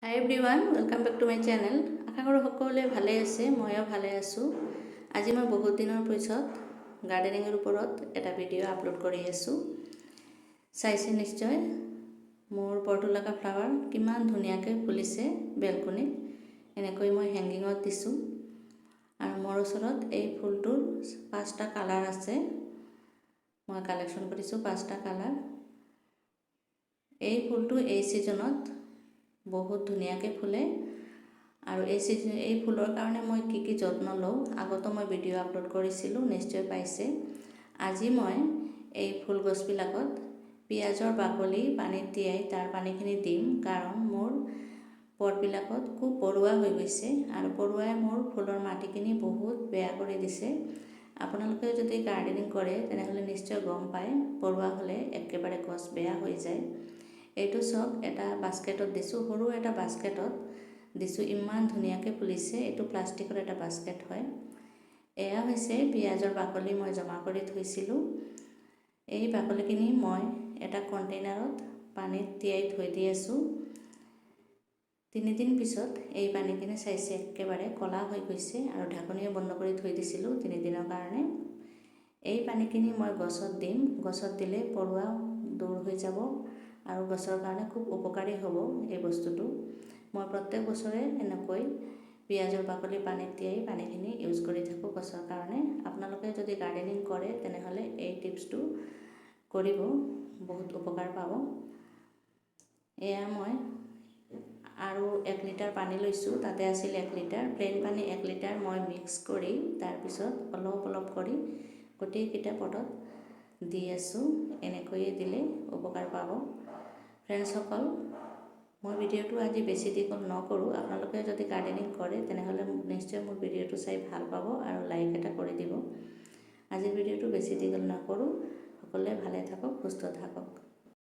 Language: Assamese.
Hi everyone, welcome back to my channel. আশা কৰোঁ সকলোৱে ভালে আছে, ময়ো ভালে আছোঁ। আজি মই বহুত দিনৰ পিছত গাৰ্ডেনিংৰ ওপৰত এটা ভিডিঅ' আপলোড কৰি আছোঁ। চাইছে নিশ্চয় মোৰ পৰ্টুলাকা ফ্লাৱাৰ কিমান ধুনীয়াকৈ ফুলিছে বেলকনিত। এনেকৈ মই হেংগিঙত দিছোঁ আৰু মোৰ ওচৰত এই ফুলটোৰ 5টা কালাৰ আছে। মই কালেকশ্যন কৰিছোঁ 5টা কালাৰ। এই ফুলটো এই ছিজনত বহুত ধুনীয়াকৈ ফুলে আৰু এই ফুলৰ কাৰণে মই কি যত্ন লওঁ আগতো মই ভিডিঅ' আপলোড কৰিছিলোঁ, নিশ্চয় পাইছে। আজি মই এই ফুল গছবিলাকত পিঁয়াজৰ বাকলি পানীত তিয়াই তাৰ পানীখিনি দিম, কাৰণ মোৰ পটবিলাকত খুব পৰুৱা হৈ গৈছে আৰু পৰুৱাই মোৰ ফুলৰ মাটিখিনি বহুত বেয়া কৰি দিছে। আপোনালোকে যদি গাৰ্ডেনিং কৰে তেনেহ'লে নিশ্চয় গম পায়, পৰুৱা হ'লে একেবাৰে গছ বেয়া হৈ যায়। এইটো চব এটা বাস্কেটত দিছোঁ, সৰু এটা বাস্কেটত দিছোঁ, ইমান ধুনীয়াকৈ ফুলিছে। এইটো প্লাষ্টিকৰ এটা বাস্কেট হয়। এয়া হৈছে পিঁয়াজৰ বাকলি মই জমা কৰি থৈছিলোঁ। এই বাকলিখিনি মই এটা কণ্টেইনাৰত পানীত তিয়াই থৈ দি আছোঁ। 3 দিন পিছত এই পানীখিনি চাইছে একেবাৰে ক'লা হৈ গৈছে আৰু ঢাকনিও বন্ধ কৰি থৈ দিছিলোঁ 3 দিনৰ কাৰণে। এই পানীখিনি মই গছত দিম, গছত দিলে পৰুৱা দূৰ হৈ যাব আৰু গছৰ কাৰণে খুব উপকাৰী হ'ব এই বস্তুটো। মই প্ৰত্যেক বছৰে এনেকৈ পিঁয়াজৰ বাকলি পানীত তিয়াই পানীখিনি ইউজ কৰি থাকোঁ গছৰ কাৰণে। আপোনালোকে যদি গাৰ্ডেনিং কৰে তেনেহ'লে এই টিপছটো কৰিব, বহুত উপকাৰ পাব। এয়া মই আৰু 1 লিটাৰ পানী লৈছোঁ, তাতে আছিল 1 লিটাৰ প্লেইন পানী। 1 লিটাৰ মই মিক্স কৰি তাৰপিছত অলপ অলপ কৰি গোটেইকেইটা পটত দি আছোঁ। এনেকৈয়ে দিলে উপকাৰ পাব। ফ্ৰেণ্ডসকল, মই ভিডিঅ'টো আজি বেছি দীঘল নকৰোঁ। আপোনালোকে যদি গাৰ্ডেনিং কৰে তেনেহ'লে নিশ্চয় মোৰ ভিডিঅ'টো চাই ভাল পাব আৰু লাইক এটা কৰি দিব। আজিৰ ভিডিঅ'টো বেছি দীঘল নকৰোঁ। সকলোৱে ভালে থাকক, সুস্থ থাকক।